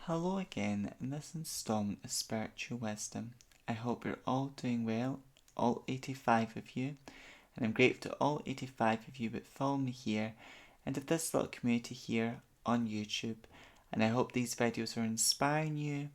Hello again in this installment of Spiritual Wisdom. I hope you're all doing well, all 85 of you, and I'm grateful to all 85 of you that follow me here and of this little community here on YouTube, and I hope these videos are inspiring you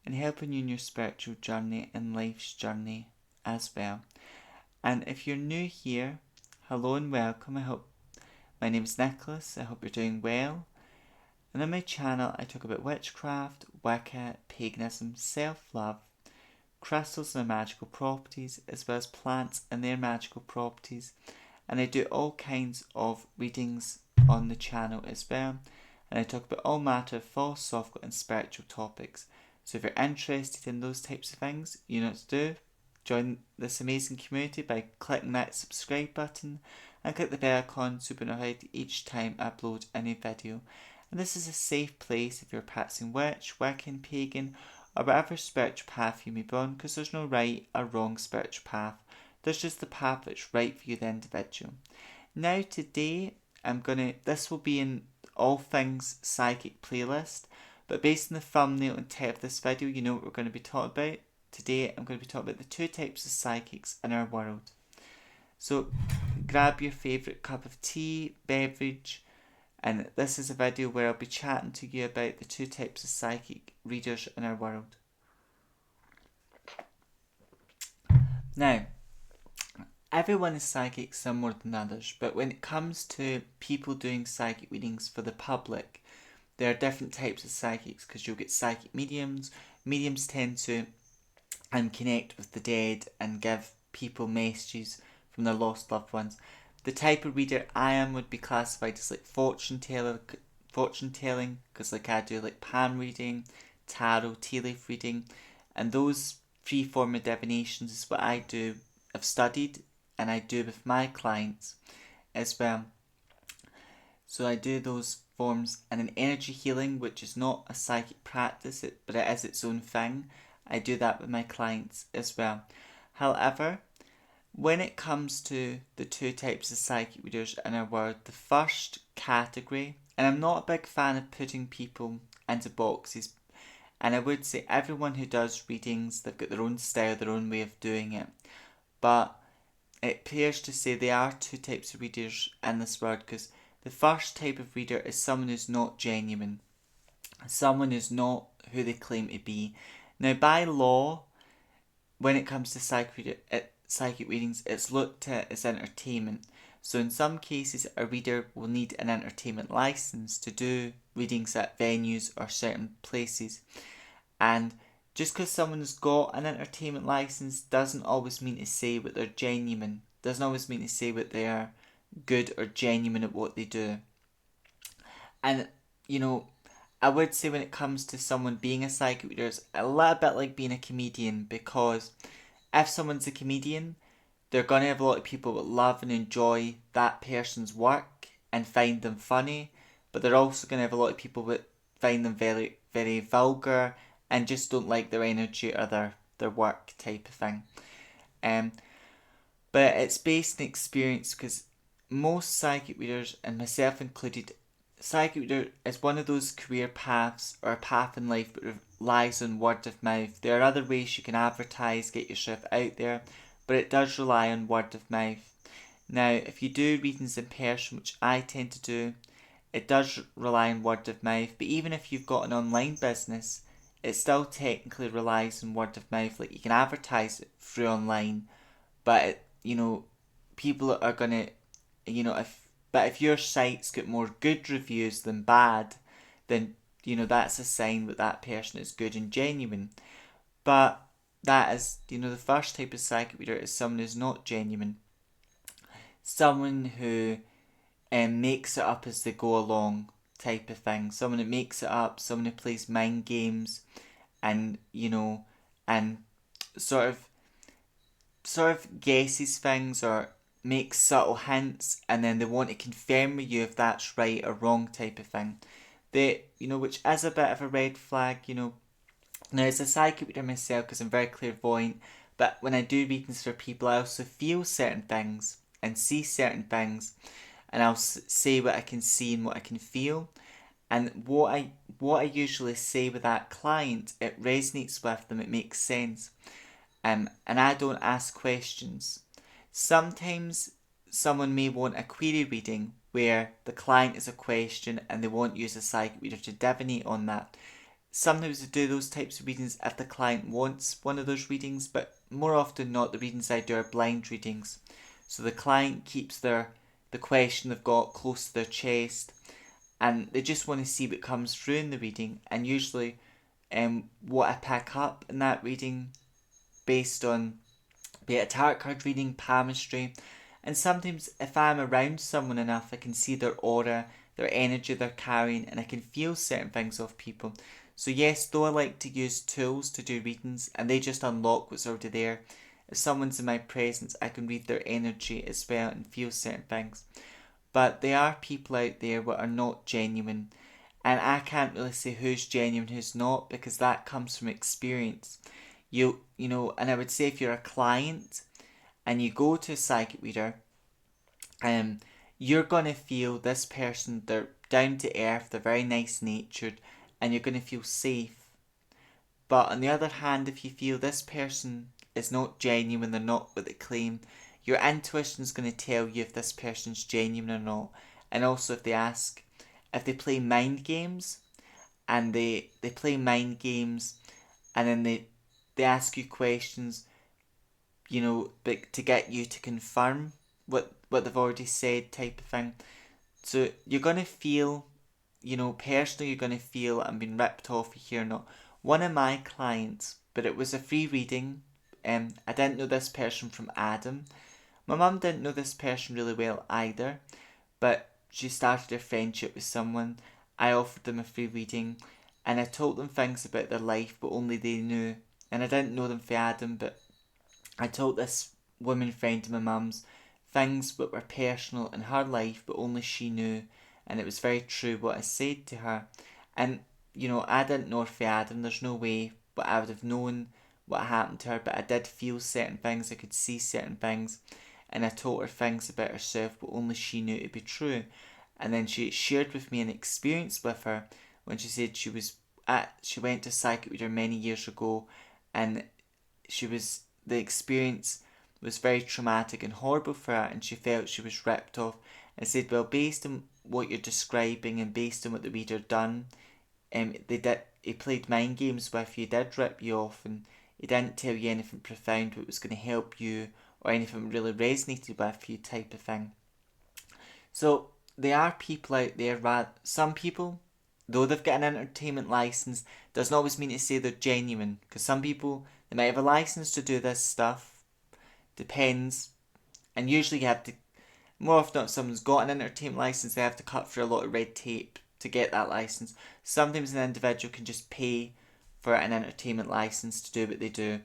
and helping you in your spiritual journey and life's journey as well. And if you're new here, hello and welcome. My name's Nicholas. I hope you're doing well. And on my channel I talk about witchcraft, Wicca, paganism, self-love, crystals and their magical properties, as well as plants and their magical properties. And I do all kinds of readings on the channel as well. And I talk about all matter of philosophical and spiritual topics. So if you're interested in those types of things, you know what to do. Join this amazing community by clicking that subscribe button and click the bell icon so you'll be notified each time I upload a new video. And this is a safe place if you're practicing witch, Wiccan, pagan, or whatever spiritual path you may be on, because there's no right or wrong spiritual path. There's just the path that's right for you, the individual. Now today, this will be in all things psychic playlist, but based on the thumbnail and title of this video, you know what we're going to be talking about. Today, I'm going to be talking about the two types of psychics in our world. So, grab your favourite cup of tea, beverage, and this is a video where I'll be chatting to you about the two types of psychic readers in our world. Now, everyone is psychic some more than others, but when it comes to people doing psychic readings for the public, there are different types of psychics, because you'll get psychic mediums. Mediums tend to connect with the dead and give people messages from their lost loved ones. The type of reader I am would be classified as like fortune telling, because like I do like palm reading, tarot, tea leaf reading, and those three form of divinations is what I do, I've studied, and I do with my clients as well. So I do those forms, and an energy healing, which is not a psychic practice, but it is its own thing. I do that with my clients as well. However, when it comes to the two types of psychic readers in our world, the first category, and I'm not a big fan of putting people into boxes, and I would say everyone who does readings, they've got their own style, their own way of doing it, but it appears to say there are two types of readers in this world, because the first type of reader is someone who's not genuine, someone who's not who they claim to be. Now, by law, when it comes to psychic readings, it's looked at as entertainment. So in some cases, a reader will need an entertainment license to do readings at venues or certain places. And just because someone's got an entertainment license doesn't always mean to say that they're genuine. Doesn't always mean to say that they are good or genuine at what they do. And, you know, I would say when it comes to someone being a psychic reader, it's a little bit like being a comedian, because if someone's a comedian, they're going to have a lot of people that love and enjoy that person's work and find them funny, but they're also going to have a lot of people that find them very, very vulgar and just don't like their energy or their work type of thing. But it's based on experience, because most psychic readers, and myself included, psychic reader is one of those career paths or a path in life that relies on word of mouth. There are other ways you can advertise, get yourself out there, but it does rely on word of mouth. Now, if you do readings in person, which I tend to do, it does rely on word of mouth, but even if you've got an online business, it still technically relies on word of mouth. Like, you can advertise it through online, but people are gonna, if your site's got more good reviews than bad, then that's a sign that person is good and genuine. But that is, the first type of psychic reader is someone who's not genuine. Someone who makes it up as they go along type of thing. Someone who makes it up, someone who plays mind games and, and sort of guesses things or makes subtle hints, and then they want to confirm with you if that's right or wrong type of thing. Which is a bit of a red flag, Now, as a psychic reader myself, because I'm very clairvoyant, but when I do readings for people, I also feel certain things and see certain things, and I'll say what I can see and what I can feel. And what I usually say with that client, it resonates with them, it makes sense. And I don't ask questions. Sometimes someone may want a query reading where the client is a question and they want you as a psychic reader to divinate on that. Sometimes we do those types of readings if the client wants one of those readings, but more often not, the readings I do are blind readings. So the client keeps the question they've got close to their chest, and they just want to see what comes through in the reading. And usually, what I pick up in that reading, based on be it a tarot card reading, palmistry, and sometimes if I'm around someone enough, I can see their aura, their energy they're carrying, and I can feel certain things off people. So yes, though I like to use tools to do readings, and they just unlock what's already there, if someone's in my presence, I can read their energy as well and feel certain things. But there are people out there that are not genuine, and I can't really say who's genuine, who's not, because that comes from experience. You know, and I would say if you're a client and you go to a psychic reader, you're gonna feel this person, they're down to earth, they're very nice natured, and you're gonna feel safe. But on the other hand, if you feel this person is not genuine, they're not what they claim, your intuition's gonna tell you if this person's genuine or not. And also if they play mind games, and they play mind games, and then they ask you questions, you know, but to get you to confirm what they've already said, type of thing. So you're gonna feel, you know, personally, you're gonna feel I'm being ripped off here or not. One of my clients, but it was a free reading. I didn't know this person from Adam. My mum didn't know this person really well either, but she started a friendship with someone. I offered them a free reading, and I told them things about their life, but only they knew. And I didn't know them for Adam, but I told this woman friend of my mum's things that were personal in her life, but only she knew, and it was very true what I said to her. And you know, I didn't know her for Adam. There's no way, but I would have known what happened to her. But I did feel certain things. I could see certain things, and I told her things about herself, but only she knew to be true. And then she shared with me an experience with her when she said she went to a psychic reader many years ago, and the experience was very traumatic and horrible for her, and she felt she was ripped off. And said, well, based on what you're describing and based on what the reader done, he played mind games with you, did rip you off, and he didn't tell you anything profound what was going to help you or anything really resonated with you, type of thing. So there are people out there, some people, though they've got an entertainment license, doesn't always mean to say they're genuine, because some people, they might have a license to do this stuff, depends, and usually you have to, more often if someone's got an entertainment license, they have to cut through a lot of red tape to get that license. Sometimes an individual can just pay for an entertainment license to do what they do,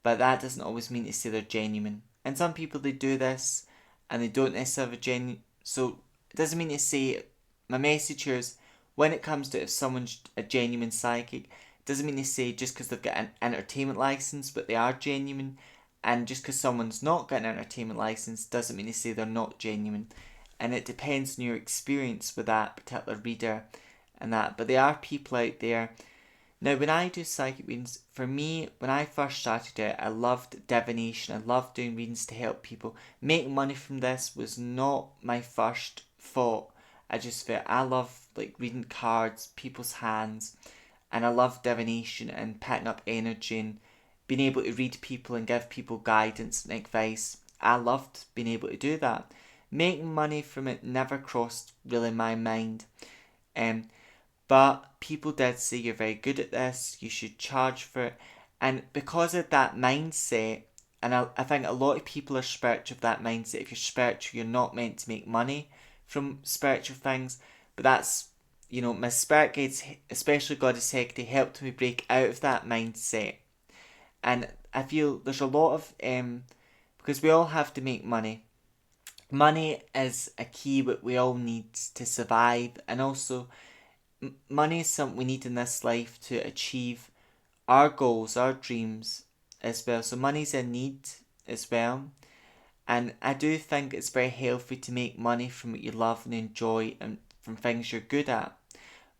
but that doesn't always mean to say they're genuine. And some people, they do this and they don't necessarily have a genuine, so it doesn't mean to say, my message here is, when it comes to if someone's a genuine psychic, it doesn't mean to say just because they've got an entertainment license but they are genuine, and just because someone's not got an entertainment license doesn't mean to say they're not genuine. And it depends on your experience with that particular reader and that. But there are people out there. Now, when I do psychic readings, for me, when I first started it, I loved divination. I loved doing readings to help people. Making money from this was not my first thought. I just felt I love like reading cards, people's hands, and I love divination and picking up energy and being able to read people and give people guidance and advice. I loved being able to do that. Making money from it never crossed really my mind. But people did say you're very good at this, you should charge for it. And because of that mindset, and I think a lot of people are spiritual with that mindset. If you're spiritual, you're not meant to make money from spiritual things. But that's, you know, my spirit guides, especially Goddess Hecate, helped me break out of that mindset. And I feel there's a lot of, because we all have to make money. Money is a key what we all need to survive, and also money is something we need in this life to achieve our goals, our dreams as well. So money's a need as well. And I do think it's very healthy to make money from what you love and enjoy and from things you're good at.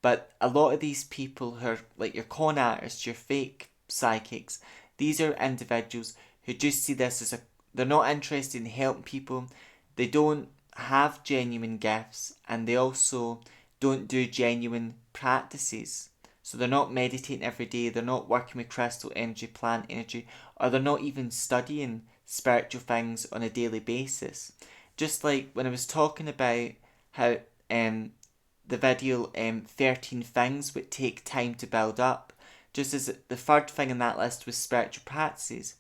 But a lot of these people who are like your con artists, your fake psychics, these are individuals who just see this as they're not interested in helping people. They don't have genuine gifts, and they also don't do genuine practices. So they're not meditating every day, they're not working with crystal energy, plant energy, or they're not even studying spiritual things on a daily basis. Just like when I was talking about how the video 13 things would take time to build up, just as the third thing in that list was spiritual practices.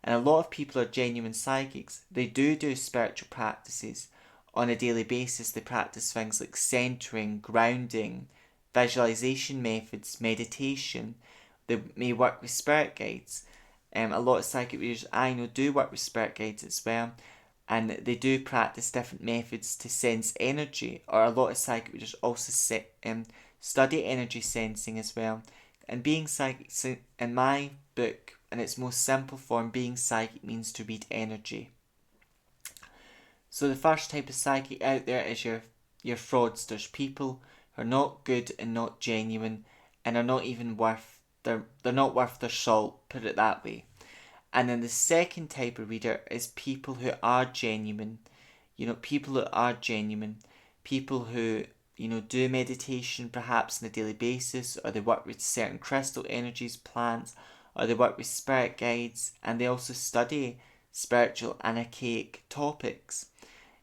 And a lot of people are genuine psychics. They do spiritual practices on a daily basis. They practice things like centering, grounding, visualization methods, meditation. They may work with spirit guides. A lot of psychic readers I know do work with spirit guides as well, and they do practice different methods to sense energy. Or a lot of psychic readers also study energy sensing as well. And being psychic, in my book, in its most simple form, being psychic means to read energy. So the first type of psychic out there is your fraudsters, people who are not good and not genuine, and are not even worth they're not worth their salt, put it that way. And then the second type of reader is people who are genuine. People who are genuine, people who do meditation perhaps on a daily basis, or they work with certain crystal energies, plants, or they work with spirit guides, and they also study spiritual and archaic topics.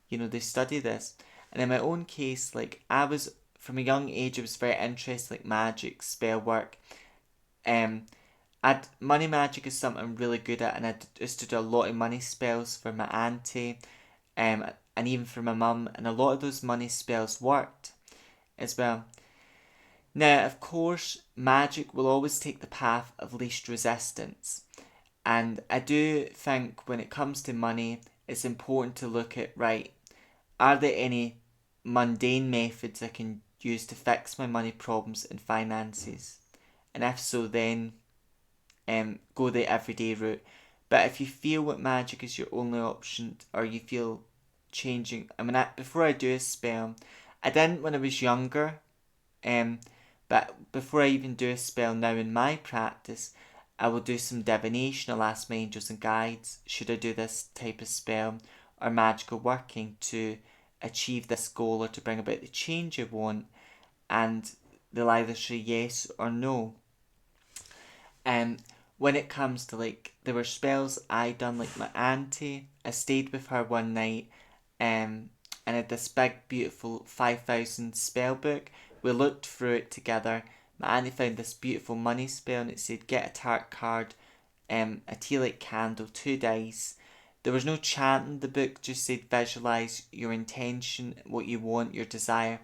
They study this. And in my own case, like I was, from a young age, I was very interested like magic, spell work. Money magic is something I'm really good at, and I used to do a lot of money spells for my auntie, and even for my mum, and a lot of those money spells worked as well. Now, of course, magic will always take the path of least resistance, and I do think when it comes to money, it's important to look at, right, are there any mundane methods I can use to fix my money problems and finances? And if so, then go the everyday route. But if you feel that magic is your only option, or you feel changing, before I do a spell, I didn't when I was younger, but before I even do a spell now in my practice, I will do some divination. I'll ask my angels and guides, should I do this type of spell or magical working to achieve this goal or to bring about the change I want, and they'll either say yes or no. When it comes to there were spells I done, like my auntie, I stayed with her one night, and I had this big beautiful 5,000 spell book. We looked through it together. My auntie found this beautiful money spell, and it said get a tarot card, a tea light candle, 2 dice. There was no chanting, the book just said visualise your intention, what you want, your desire.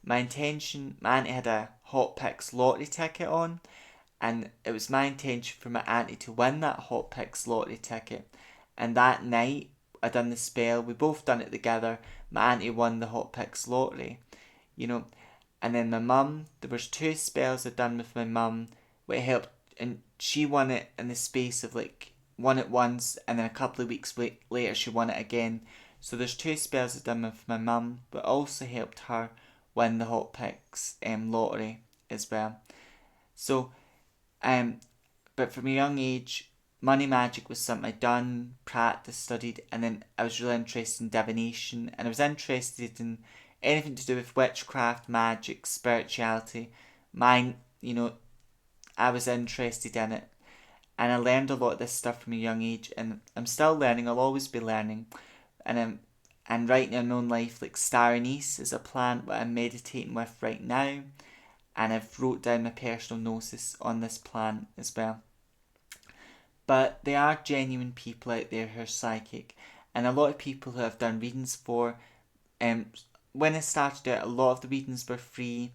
My intention, my auntie had a Hot Picks lottery ticket on, and it was my intention for my auntie to win that Hot Picks lottery ticket. And that night, I done the spell, we both done it together, my auntie won the Hot Picks lottery, And then my mum, there was 2 spells I done with my mum, which helped, and she won it in the space of won it once, and then a couple of weeks later she won it again. So there's 2 spells I done with my mum, but also helped her win the Hot Picks lottery as well. So, but from a young age, money magic was something I'd done, practiced, studied, and then I was really interested in divination, and I was interested in anything to do with witchcraft, magic, spirituality. I was interested in it, and I learned a lot of this stuff from a young age, and I'm still learning. I'll always be learning, and right now, known life, like star anise is a plant that I'm meditating with right now, and I've wrote down my personal gnosis on this plant as well. But there are genuine people out there who are psychic, and a lot of people who I've done readings for. When I started out, a lot of the readings were free,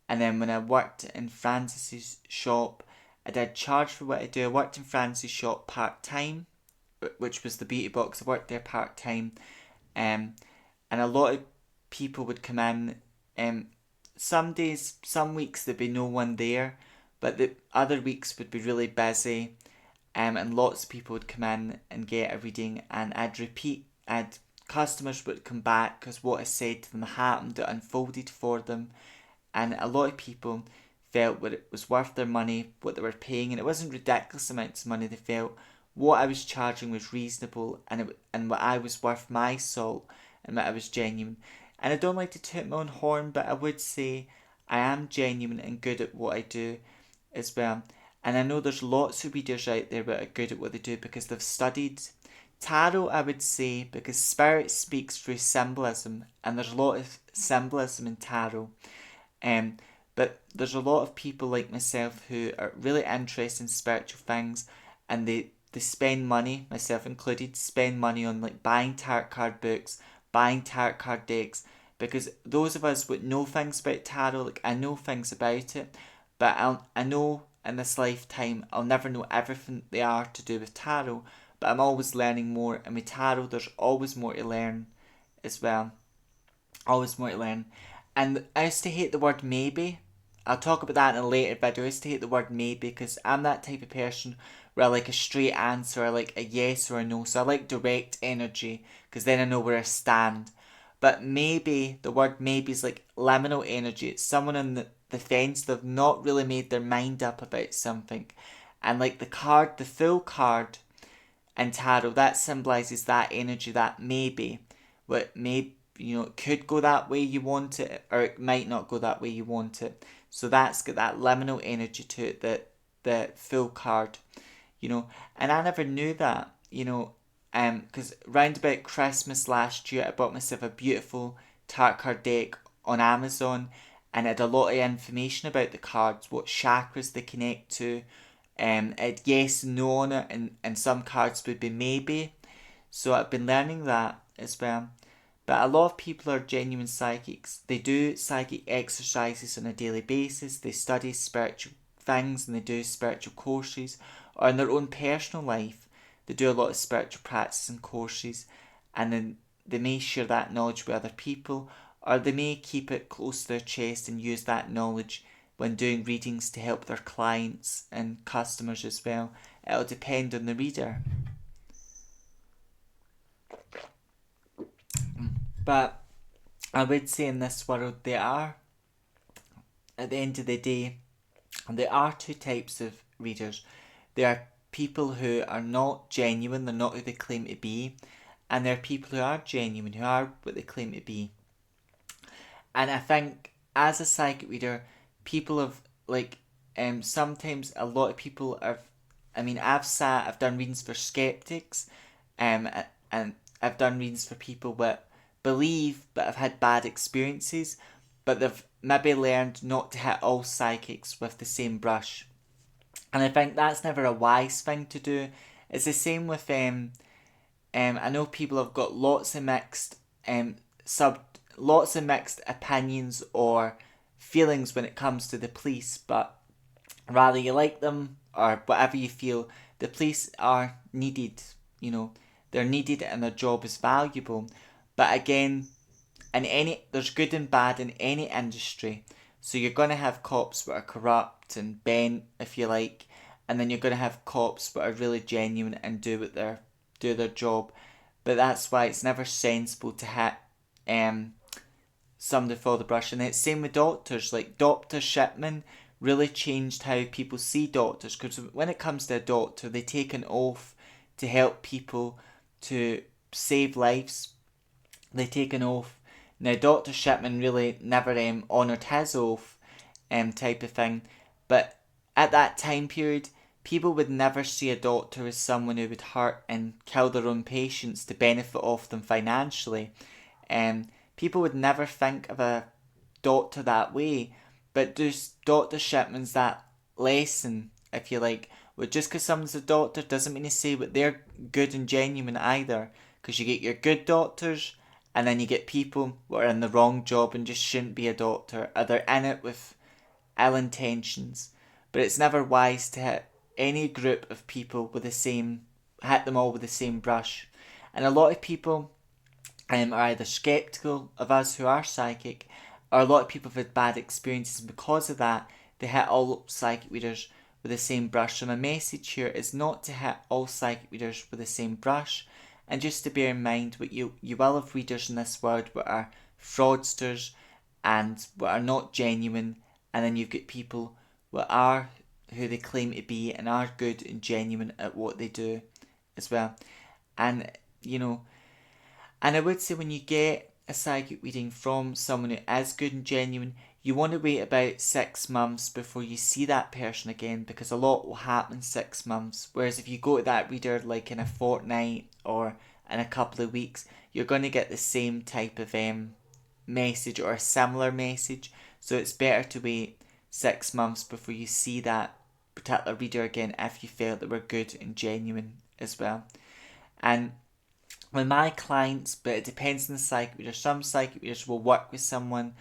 and then when I worked in Francis's shop, I did charge for what I do. I worked in Francis's shop part-time, which was the beauty box. I worked there part-time, and a lot of people would come in. Some days, some weeks there'd be no one there, but the other weeks would be really busy, and lots of people would come in and get a reading, and customers would come back because what I said to them happened, it unfolded for them, and a lot of people felt what it was worth their money, what they were paying, and it wasn't ridiculous amounts of money. They felt what I was charging was reasonable, and what I was worth my salt, and that I was genuine. And I don't like to toot my own horn, but I would say I am genuine and good at what I do as well. And I know there's lots of readers out there that are good at what they do because they've studied tarot, I would say, because spirit speaks through symbolism, and there's a lot of symbolism in tarot. Um, but there's a lot of people like myself who are really interested in spiritual things, and they spend money, myself included, spend money on like buying tarot card books, buying tarot card decks, because those of us that know things about tarot, like I know things about it, but I know in this lifetime I'll never know everything there are to do with tarot, but I'm always learning more, and with tarot there's always more to learn as well. Always more to learn. And I used to hate the word maybe. I'll talk about that in a later video. I used to hate the word maybe because I'm that type of person where I like a straight answer, I like a yes or a no. So I like direct energy because then I know where I stand. But maybe, the word maybe is like liminal energy. It's someone on the fence, they've not really made their mind up about something. And like the card, the full card in tarot, that symbolises that energy, that maybe. What may, it could go that way you want it, or it might not go that way you want it. So that's got that liminal energy to it, that the full card, and I never knew that, because round about Christmas last year, I bought myself a beautiful tarot card deck on Amazon, and it had a lot of information about the cards, what chakras they connect to, it had yes and no on it, and some cards would be maybe. So I've been learning that as well. But a lot of people are genuine psychics. They do psychic exercises on a daily basis. They study spiritual things and they do spiritual courses. Or in their own personal life, they do a lot of spiritual practices and courses. And then they may share that knowledge with other people. Or they may keep it close to their chest and use that knowledge when doing readings to help their clients and customers as well. It'll depend on the reader. But I would say in this world at the end of the day, there are two types of readers. There are people who are not genuine, they're not who they claim to be, and there are people who are genuine, who are what they claim to be. And I think as a psychic reader, people have sometimes a lot of people have. I've done readings for skeptics, and I've done readings for people that believe but have had bad experiences, but they've maybe learned not to hit all psychics with the same brush. And I think that's never a wise thing to do. It's the same with I know people have got lots of mixed opinions or feelings when it comes to the police, but rather you like them or whatever you feel, the police are needed, they're needed and their job is valuable. But again, there's good and bad in any industry. So you're going to have cops that are corrupt and bent, if you like, and then you're going to have cops that are really genuine and do their job. But that's why it's never sensible to hit somebody for the brush. And it's same with doctors. Like Dr. Shipman really changed how people see doctors, because when it comes to a doctor, they take an oath to help people, to save lives. They take an oath. Now, Dr. Shipman really never honoured his oath type of thing. But at that time period, people would never see a doctor as someone who would hurt and kill their own patients to benefit off them financially. People would never think of a doctor that way. But just Dr. Shipman's that lesson, if you like, well, just because someone's a doctor doesn't mean to say that they're good and genuine either. Because you get your good doctors, and then you get people who are in the wrong job and just shouldn't be a doctor, or they're in it with ill intentions. But it's never wise to hit any group of people hit them all with the same brush. And a lot of people are either sceptical of us who are psychic, or a lot of people have had bad experiences, and because of that, they hit all psychic readers with the same brush. So my message here is not to hit all psychic readers with the same brush, and just to bear in mind what you will have readers in this world that are fraudsters, and what are not genuine, and then you've got people what are who they claim to be and are good and genuine at what they do as well. And and I would say when you get a psychic reading from someone who is good and genuine, you want to wait about 6 months before you see that person again, because a lot will happen in 6 months. Whereas if you go to that reader like in a fortnight or in a couple of weeks, you're going to get the same type of message or a similar message. So it's better to wait 6 months before you see that particular reader again if you felt they were good and genuine as well. And with my clients, but it depends on the psychic reader. Some psychic readers will work with someone.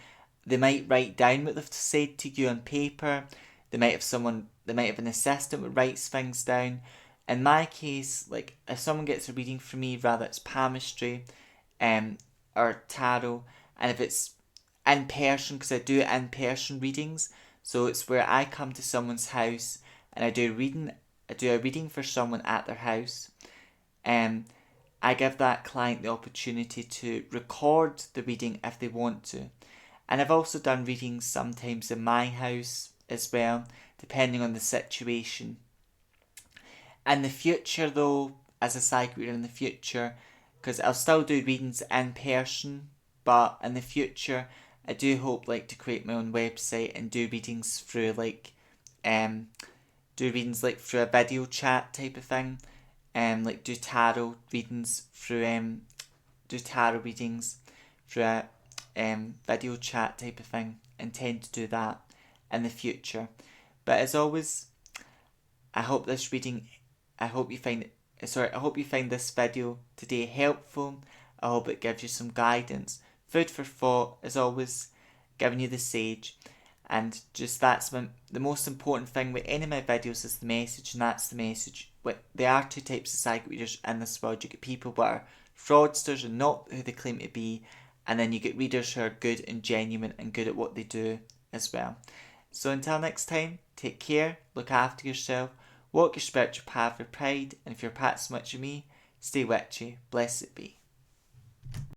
They might write down what they've said to you on paper. They might have an assistant who writes things down. In my case, like if someone gets a reading from me, rather it's palmistry, or tarot, and if it's in person, because I do in person readings, so it's where I come to someone's house and I do a reading for someone at their house. I give that client the opportunity to record the reading if they want to. And I've also done readings sometimes in my house as well, depending on the situation. In the future though, as a psychic reader in the future, because I'll still do readings in person, but in the future I do hope to create my own website and do readings through through a video chat type of thing. Do tarot readings through a video chat type of thing. Intend to do that in the future. But as always, I hope you find this video today helpful. I hope it gives you some guidance, food for thought, as always, giving you the sage. And just that's the most important thing with any of my videos is the message, and that's the message. There are two types of psychic readers in this world. You get people that are fraudsters and not who they claim to be, and then you get readers who are good and genuine and good at what they do as well. So until next time, take care, look after yourself, walk your spiritual path with pride, and if you're part so much of me, stay witchy, blessed be.